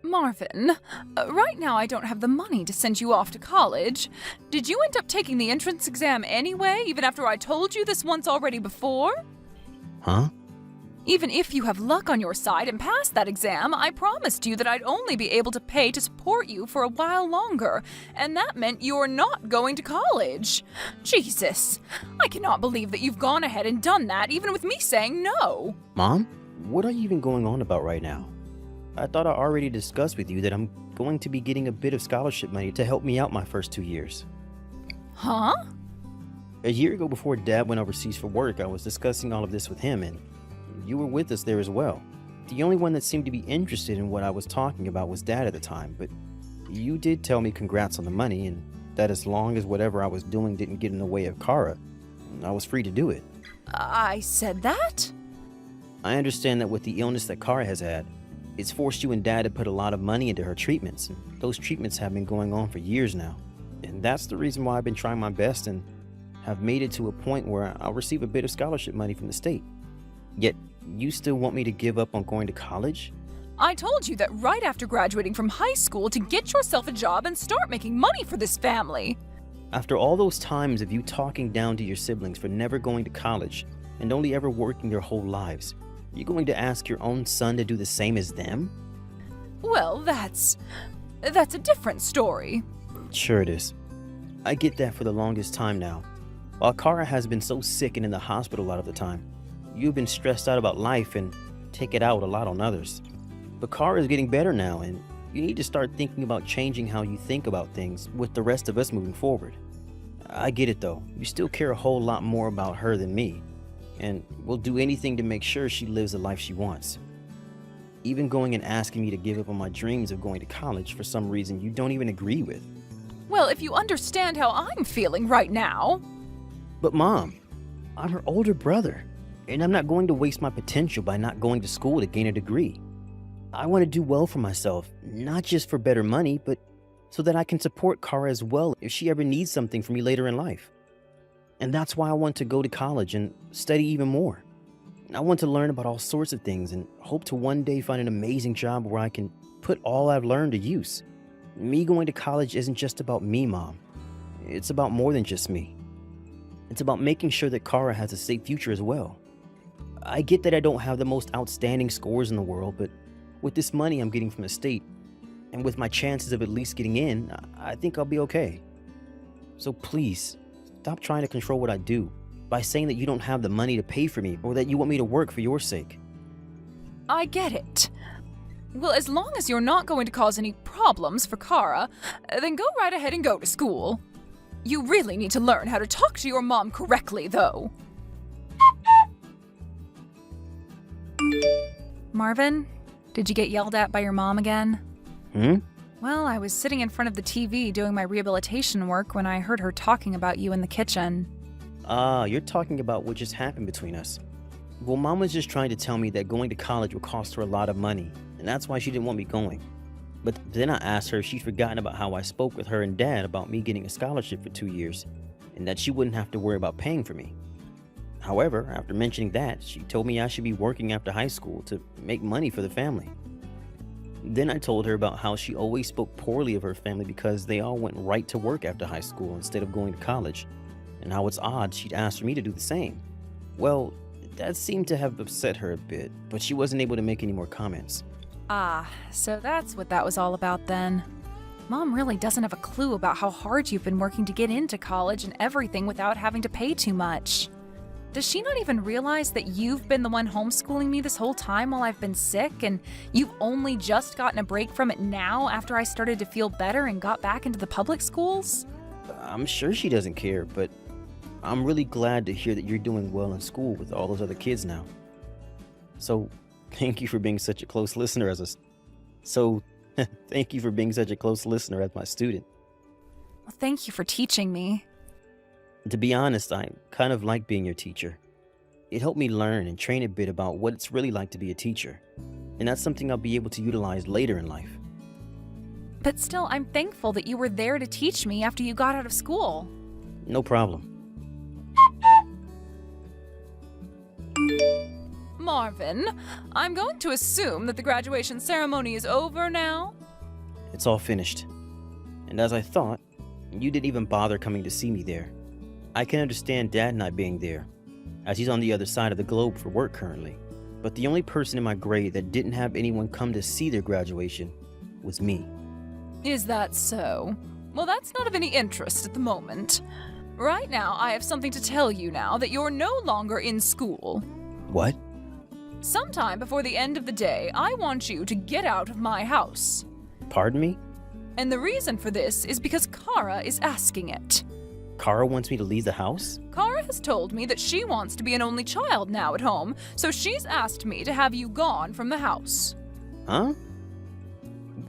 Marvin, right now I don't have the money to send you off to college. Did you end up taking the entrance exam anyway, even after I told you this once already before? Huh? Even if you have luck on your side and pass that exam, I promised you that I'd only be able to pay to support you for a while longer, and that meant you're not going to college. Jesus, I cannot believe that you've gone ahead and done that, even with me saying no. Mom? What are you even going on about right now? I thought I already discussed with you that I'm going to be getting a bit of scholarship money to help me out my first 2 years. Huh? A year ago, before Dad went overseas for work, I was discussing all of this with him, and you were with us there as well. The only one that seemed to be interested in what I was talking about was Dad at the time, but you did tell me congrats on the money, and that as long as whatever I was doing didn't get in the way of Cara, I was free to do it. I said that? I understand that with the illness that Cara has had, it's forced you and Dad to put a lot of money into her treatments, and those treatments have been going on for years now. And that's the reason why I've been trying my best and have made it to a point where I'll receive a bit of scholarship money from the state. Yet, you still want me to give up on going to college? I told you that right after graduating from high school to get yourself a job and start making money for this family. After all those times of you talking down to your siblings for never going to college and only ever working their whole lives, you're going to ask your own son to do the same as them? Well, that's a different story. Sure it is. I get that for the longest time now. While Cara has been so sick and in the hospital a lot of the time, you've been stressed out about life and take it out a lot on others. But Cara is getting better now, and you need to start thinking about changing how you think about things with the rest of us moving forward. I get it though. You still care a whole lot more about her than me, and will do anything to make sure she lives the life she wants. Even going and asking me to give up on my dreams of going to college for some reason you don't even agree with. Well, if you understand how I'm feeling right now. But Mom, I'm her older brother, and I'm not going to waste my potential by not going to school to gain a degree. I want to do well for myself, not just for better money, but so that I can support Cara as well if she ever needs something from me later in life. And that's why I want to go to college and study even more. I want to learn about all sorts of things and hope to one day find an amazing job where I can put all I've learned to use. Me going to college isn't just about me, Mom. It's about more than just me. It's about making sure that Cara has a safe future as well. I get that I don't have the most outstanding scores in the world, but with this money I'm getting from the state, and with my chances of at least getting in, I think I'll be okay. So please, stop trying to control what I do by saying that you don't have the money to pay for me or that you want me to work for your sake. I get it. Well, as long as you're not going to cause any problems for Cara, then go right ahead and go to school. You really need to learn how to talk to your mom correctly, though. Marvin, did you get yelled at by your mom again? Well, I was sitting in front of the TV doing my rehabilitation work when I heard her talking about you in the kitchen. You're talking about what just happened between us. Well, Mom was just trying to tell me that going to college would cost her a lot of money, and that's why she didn't want me going. But then I asked her if she'd forgotten about how I spoke with her and Dad about me getting a scholarship for 2 years, and that she wouldn't have to worry about paying for me. However, after mentioning that, she told me I should be working after high school to make money for the family. Then I told her about how she always spoke poorly of her family because they all went right to work after high school instead of going to college, and how it's odd she'd asked for me to do the same. Well, that seemed to have upset her a bit, but she wasn't able to make any more comments. Ah, so that's what that was all about then. Mom really doesn't have a clue about how hard you've been working to get into college and everything without having to pay too much. Does she not even realize that you've been the one homeschooling me this whole time while I've been sick, and you've only just gotten a break from it now after I started to feel better and got back into the public schools? I'm sure she doesn't care, but I'm really glad to hear that you're doing well in school with all those other kids now. So, thank you for being such a close listener as thank you for being such a close listener as my student. Well, thank you for teaching me. To be honest, I kind of like being your teacher. It helped me learn and train a bit about what it's really like to be a teacher, and that's something I'll be able to utilize later in life. But still, I'm thankful that you were there to teach me after you got out of school. No problem. Marvin, I'm going to assume that the graduation ceremony is over now? It's all finished. And as I thought, you didn't even bother coming to see me there. I can understand Dad not being there, as he's on the other side of the globe for work currently. But the only person in my grade that didn't have anyone come to see their graduation was me. Is that so? Well, that's not of any interest at the moment. Right now, I have something to tell you now that you're no longer in school. What? Sometime before the end of the day, I want you to get out of my house. Pardon me? And the reason for this is because Cara is asking it. Cara wants me to leave the house? Cara has told me that she wants to be an only child now at home, so she's asked me to have you gone from the house. Huh?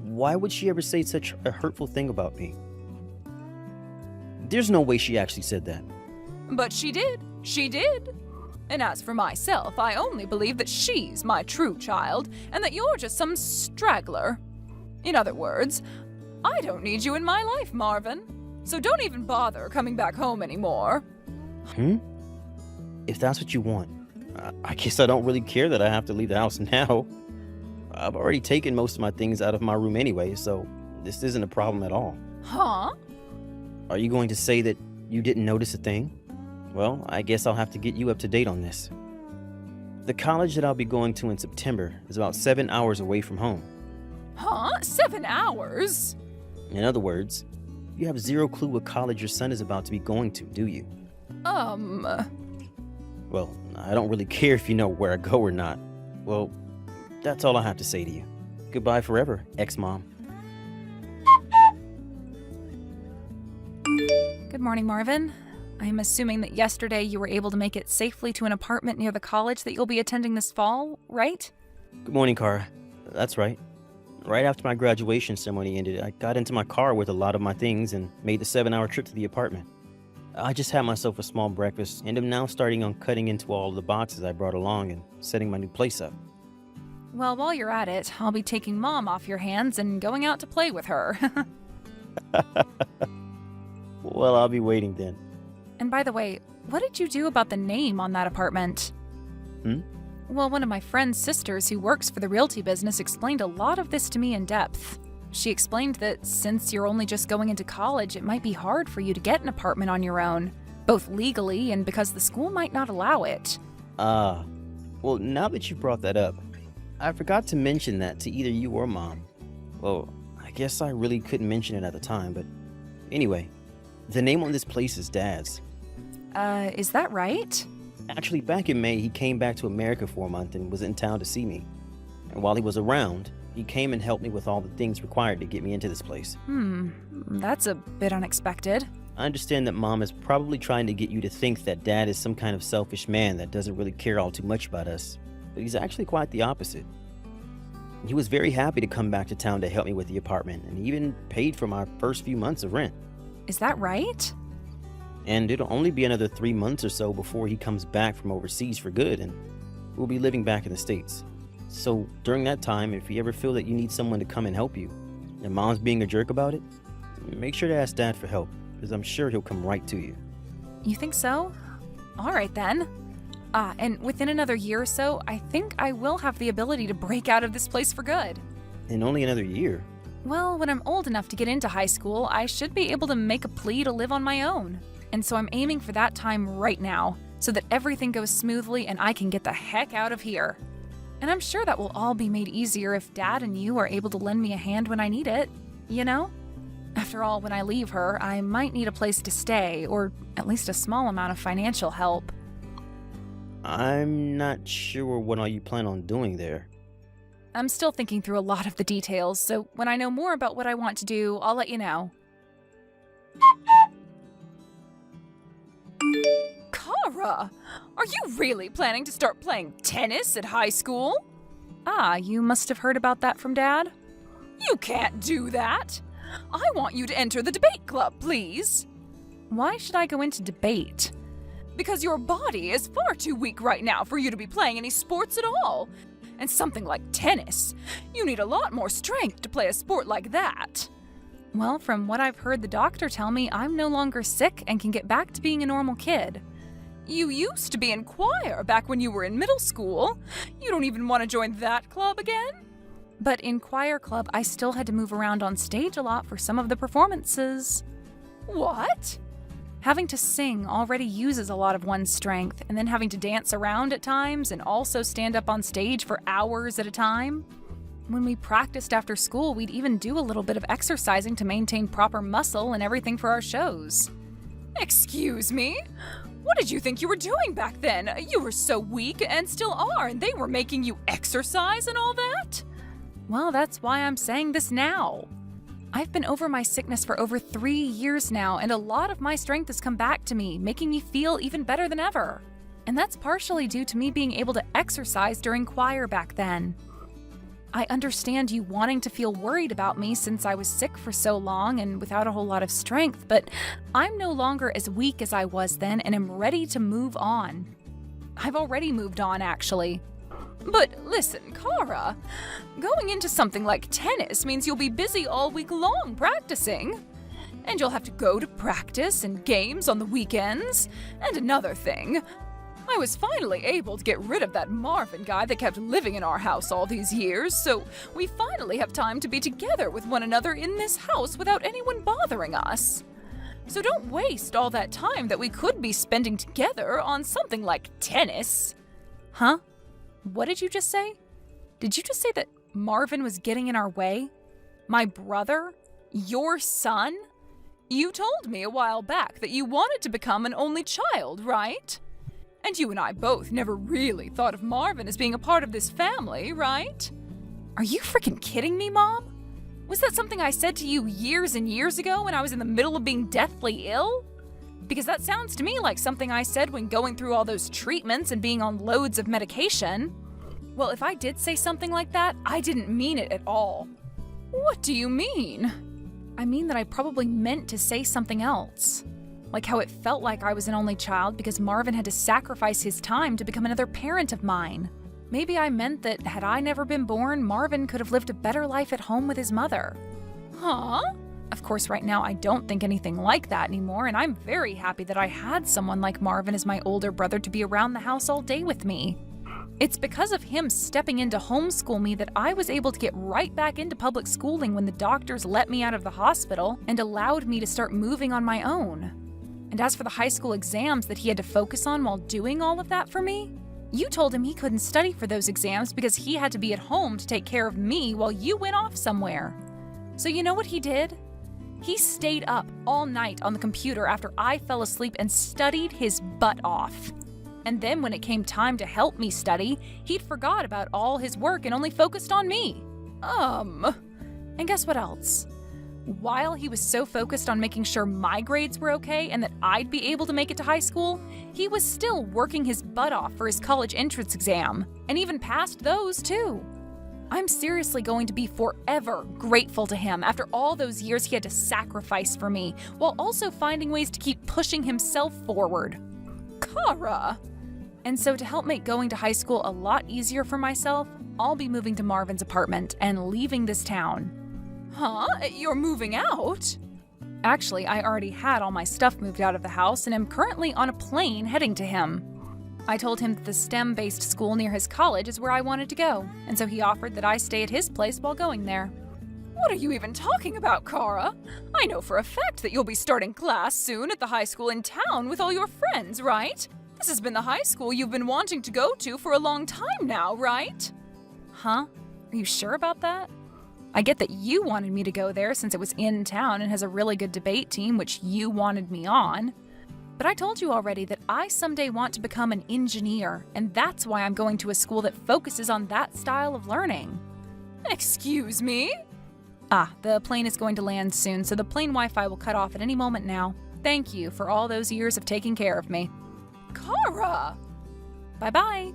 Why would she ever say such a hurtful thing about me? There's no way she actually said that. But she did. She did. And as for myself, I only believe that she's my true child, and that you're just some straggler. In other words, I don't need you in my life, Marvin. So don't even bother coming back home anymore. If that's what you want, I guess I don't really care that I have to leave the house now. I've already taken most of my things out of my room anyway, so this isn't a problem at all. Huh? Are you going to say that you didn't notice a thing? Well, I guess I'll have to get you up to date on this. The college that I'll be going to in September is about 7 hours away from home. Huh? 7 hours? In other words, you have zero clue what college your son is about to be going to, do you? Well, I don't really care if you know where I go or not. Well, that's all I have to say to you. Goodbye forever, ex-mom. Good morning, Marvin. I'm assuming that yesterday you were able to make it safely to an apartment near the college that you'll be attending this fall, right? Good morning, Cara. That's right. Right after my graduation ceremony ended, I got into my car with a lot of my things and made the 7-hour trip to the apartment. I just had myself a small breakfast and am now starting on cutting into all of the boxes I brought along and setting my new place up. Well, while you're at it, I'll be taking Mom off your hands and going out to play with her. Well, I'll be waiting then. And by the way, what did you do about the name on that apartment? Well, one of my friend's sisters who works for the realty business explained a lot of this to me in depth. She explained that since you're only just going into college, it might be hard for you to get an apartment on your own, both legally and because the school might not allow it. Well, now that you brought that up, I forgot to mention that to either you or Mom. Well, I guess I really couldn't mention it at the time, but anyway, the name on this place is Dad's. Is that right? Actually, back in May, he came back to America for a month and was in town to see me. And while he was around, he came and helped me with all the things required to get me into this place. That's a bit unexpected. I understand that Mom is probably trying to get you to think that Dad is some kind of selfish man that doesn't really care all too much about us, but he's actually quite the opposite. He was very happy to come back to town to help me with the apartment and even paid for my first few months of rent. Is that right? And it'll only be another 3 months or so before he comes back from overseas for good, and we'll be living back in the States. So during that time, if you ever feel that you need someone to come and help you, and Mom's being a jerk about it, make sure to ask Dad for help, because I'm sure he'll come right to you. You think so? All right then. And within another year or so, I think I will have the ability to break out of this place for good. In only another year? Well, when I'm old enough to get into high school, I should be able to make a plea to live on my own. And so I'm aiming for that time right now, so that everything goes smoothly and I can get the heck out of here. And I'm sure that will all be made easier if Dad and you are able to lend me a hand when I need it, you know? After all, when I leave her, I might need a place to stay, or at least a small amount of financial help. I'm not sure what all you plan on doing there. I'm still thinking through a lot of the details, so when I know more about what I want to do, I'll let you know. Cara! Are you really planning to start playing tennis at high school? You must have heard about that from Dad. You can't do that! I want you to enter the debate club, please! Why should I go into debate? Because your body is far too weak right now for you to be playing any sports at all. And something like tennis, you need a lot more strength to play a sport like that. Well, from what I've heard the doctor tell me, I'm no longer sick and can get back to being a normal kid. You used to be in choir back when you were in middle school. You don't even want to join that club again? But in choir club, I still had to move around on stage a lot for some of the performances. What? Having to sing already uses a lot of one's strength, and then having to dance around at times and also stand up on stage for hours at a time. When we practiced after school, we'd even do a little bit of exercising to maintain proper muscle and everything for our shows. Excuse me? What did you think you were doing back then? You were so weak and still are, and they were making you exercise and all that? Well, that's why I'm saying this now. I've been over my sickness for over 3 years now, and a lot of my strength has come back to me, making me feel even better than ever. And that's partially due to me being able to exercise during choir back then. I understand you wanting to feel worried about me since I was sick for so long and without a whole lot of strength, but I'm no longer as weak as I was then and am ready to move on. I've already moved on, actually. But listen, Cara, going into something like tennis means you'll be busy all week long practicing. And you'll have to go to practice and games on the weekends. And another thing, I was finally able to get rid of that Marvin guy that kept living in our house all these years, so we finally have time to be together with one another in this house without anyone bothering us. So don't waste all that time that we could be spending together on something like tennis. Huh? What did you just say? Did you just say that Marvin was getting in our way? My brother? Your son? You told me a while back that you wanted to become an only child, right? And you and I both never really thought of Marvin as being a part of this family, right? Are you freaking kidding me, Mom? Was that something I said to you years and years ago when I was in the middle of being deathly ill? Because that sounds to me like something I said when going through all those treatments and being on loads of medication. Well, if I did say something like that, I didn't mean it at all. What do you mean? I mean that I probably meant to say something else. Like how it felt like I was an only child because Marvin had to sacrifice his time to become another parent of mine. Maybe I meant that had I never been born, Marvin could have lived a better life at home with his mother. Huh? Of course, right now I don't think anything like that anymore, and I'm very happy that I had someone like Marvin as my older brother to be around the house all day with me. It's because of him stepping in to homeschool me that I was able to get right back into public schooling when the doctors let me out of the hospital and allowed me to start moving on my own. And as for the high school exams that he had to focus on while doing all of that for me, you told him he couldn't study for those exams because he had to be at home to take care of me while you went off somewhere. So you know what he did? He stayed up all night on the computer after I fell asleep and studied his butt off. And then when it came time to help me study, he'd forgot about all his work and only focused on me. And guess what else? While he was so focused on making sure my grades were okay and that I'd be able to make it to high school, he was still working his butt off for his college entrance exam, and even passed those too. I'm seriously going to be forever grateful to him after all those years he had to sacrifice for me, while also finding ways to keep pushing himself forward. Cara! And so to help make going to high school a lot easier for myself, I'll be moving to Marvin's apartment and leaving this town. Huh? You're moving out? Actually, I already had all my stuff moved out of the house and am currently on a plane heading to him. I told him that the STEM-based school near his college is where I wanted to go, and so he offered that I stay at his place while going there. What are you even talking about, Cara? I know for a fact that you'll be starting class soon at the high school in town with all your friends, right? This has been the high school you've been wanting to go to for a long time now, right? Huh? Are you sure about that? I get that you wanted me to go there since it was in town and has a really good debate team, which you wanted me on. But I told you already that I someday want to become an engineer, and that's why I'm going to a school that focuses on that style of learning. Excuse me? The plane is going to land soon, so the plane Wi-Fi will cut off at any moment now. Thank you for all those years of taking care of me. Cara! Bye-bye.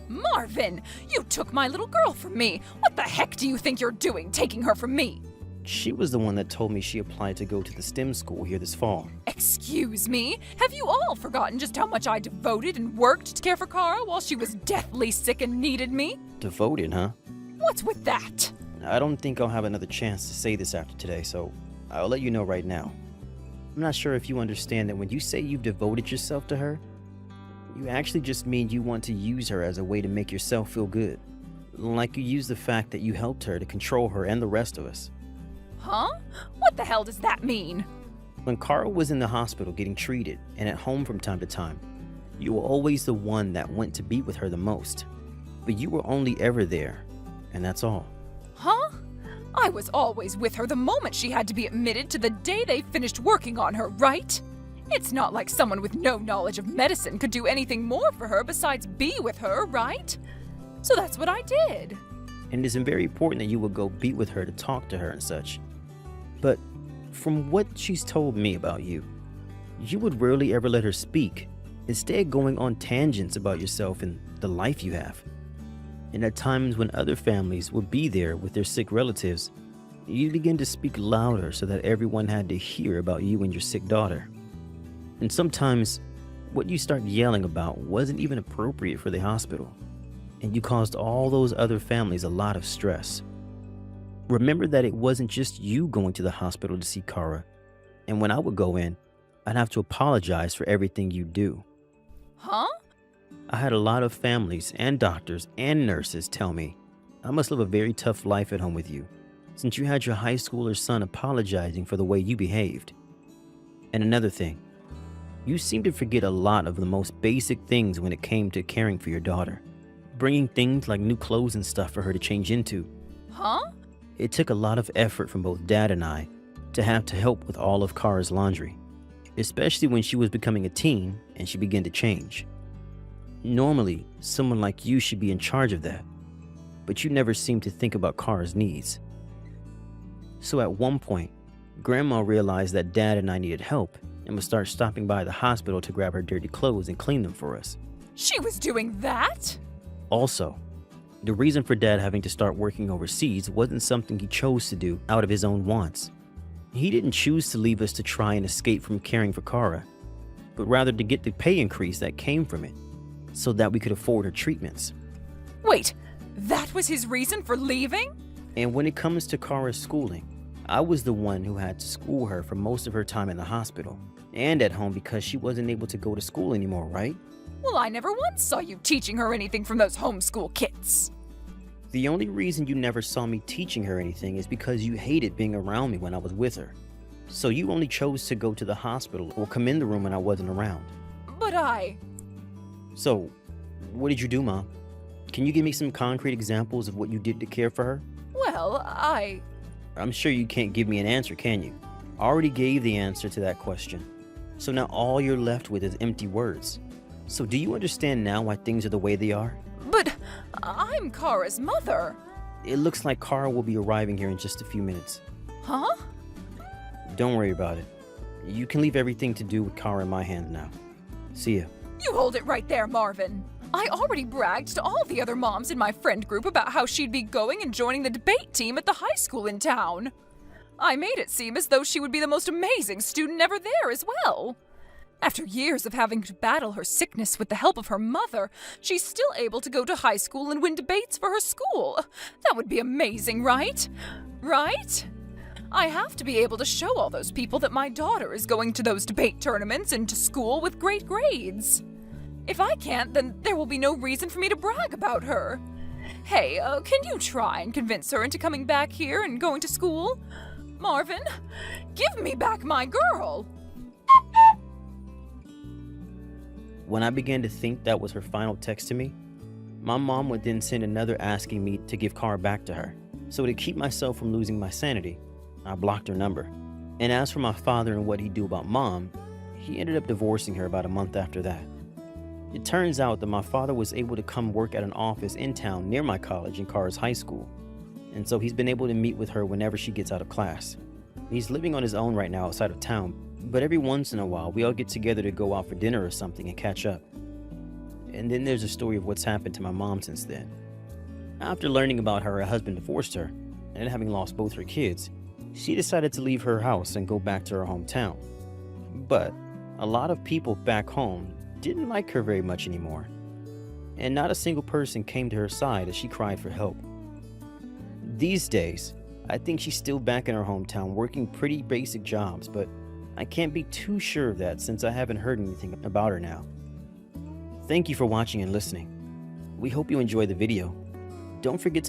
Marvin, you took my little girl from me. What the heck do you think you're doing, taking her from me? She was the one that told me she applied to go to the STEM school here this fall. Excuse me? Have you all forgotten just how much I devoted and worked to care for Cara while she was deathly sick and needed me? Devoted, huh? What's with that? I don't think I'll have another chance to say this after today, so I'll let you know right now. I'm not sure if you understand that when you say you've devoted yourself to her, you actually just mean you want to use her as a way to make yourself feel good. Like you use the fact that you helped her to control her and the rest of us. Huh? What the hell does that mean? When Cara was in the hospital getting treated and at home from time to time, you were always the one that went to be with her the most. But you were only ever there, and that's all. Huh? I was always with her the moment she had to be admitted to the day they finished working on her, right? It's not like someone with no knowledge of medicine could do anything more for her besides be with her, right? So that's what I did. And it is very important that you would go be with her to talk to her and such. But from what she's told me about you, you would rarely ever let her speak, instead going on tangents about yourself and the life you have. And at times when other families would be there with their sick relatives, you begin to speak louder so that everyone had to hear about you and your sick daughter. And sometimes what you start yelling about wasn't even appropriate for the hospital, and you caused all those other families a lot of stress. Remember that it wasn't just you going to the hospital to see Cara, and when I would go in, I'd have to apologize for everything you do. Huh? I had a lot of families and doctors and nurses tell me I must live a very tough life at home with you, since you had your high schooler son apologizing for the way you behaved. And another thing, you seem to forget a lot of the most basic things when it came to caring for your daughter, bringing things like new clothes and stuff for her to change into. Huh? It took a lot of effort from both Dad and I to have to help with all of Cara's laundry, especially when she was becoming a teen and she began to change. Normally, someone like you should be in charge of that, but you never seemed to think about Cara's needs. So at one point, Grandma realized that Dad and I needed help and would start stopping by the hospital to grab her dirty clothes and clean them for us. She was doing that? Also, the reason for Dad having to start working overseas wasn't something he chose to do out of his own wants. He didn't choose to leave us to try and escape from caring for Cara, but rather to get the pay increase that came from it, so that we could afford her treatments. Wait, that was his reason for leaving? And when it comes to Cara's schooling, I was the one who had to school her for most of her time in the hospital and at home because she wasn't able to go to school anymore, right? Well, I never once saw you teaching her anything from those homeschool kits. The only reason you never saw me teaching her anything is because you hated being around me when I was with her. So you only chose to go to the hospital or come in the room when I wasn't around. But So, what did you do, Mom? Can you give me some concrete examples of what you did to care for her? Well, I'm sure you can't give me an answer, can you? I already gave the answer to that question. So now all you're left with is empty words. So do you understand now why things are the way they are? But I'm Cara's mother. It looks like Cara will be arriving here in just a few minutes. Huh? Don't worry about it. You can leave everything to do with Cara in my hands now. See ya. You hold it right there, Marvin. I already bragged to all the other moms in my friend group about how she'd be going and joining the debate team at the high school in town. I made it seem as though she would be the most amazing student ever there as well. After years of having to battle her sickness with the help of her mother, she's still able to go to high school and win debates for her school. That would be amazing, right? Right? I have to be able to show all those people that my daughter is going to those debate tournaments and to school with great grades. If I can't, then there will be no reason for me to brag about her. Hey, can you try and convince her into coming back here and going to school? Marvin, give me back my girl! When I began to think that was her final text to me, my mom would then send another asking me to give Cara back to her. So to keep myself from losing my sanity, I blocked her number. And as for my father and what he'd do about Mom, he ended up divorcing her about a month after that. It turns out that my father was able to come work at an office in town near my college and Cara's high school, and so he's been able to meet with her whenever she gets out of class. He's living on his own right now outside of town, but every once in a while we all get together to go out for dinner or something and catch up. And then there's a story of what's happened to my mom since then. After learning about how her husband divorced her, and having lost both her kids, she decided to leave her house and go back to her hometown. But a lot of people back home didn't like her very much anymore, and not a single person came to her side as she cried for help. These days, I think she's still back in her hometown working pretty basic jobs, but I can't be too sure of that since I haven't heard anything about her now. Thank you for watching and listening. We hope you enjoy the video. Don't forget to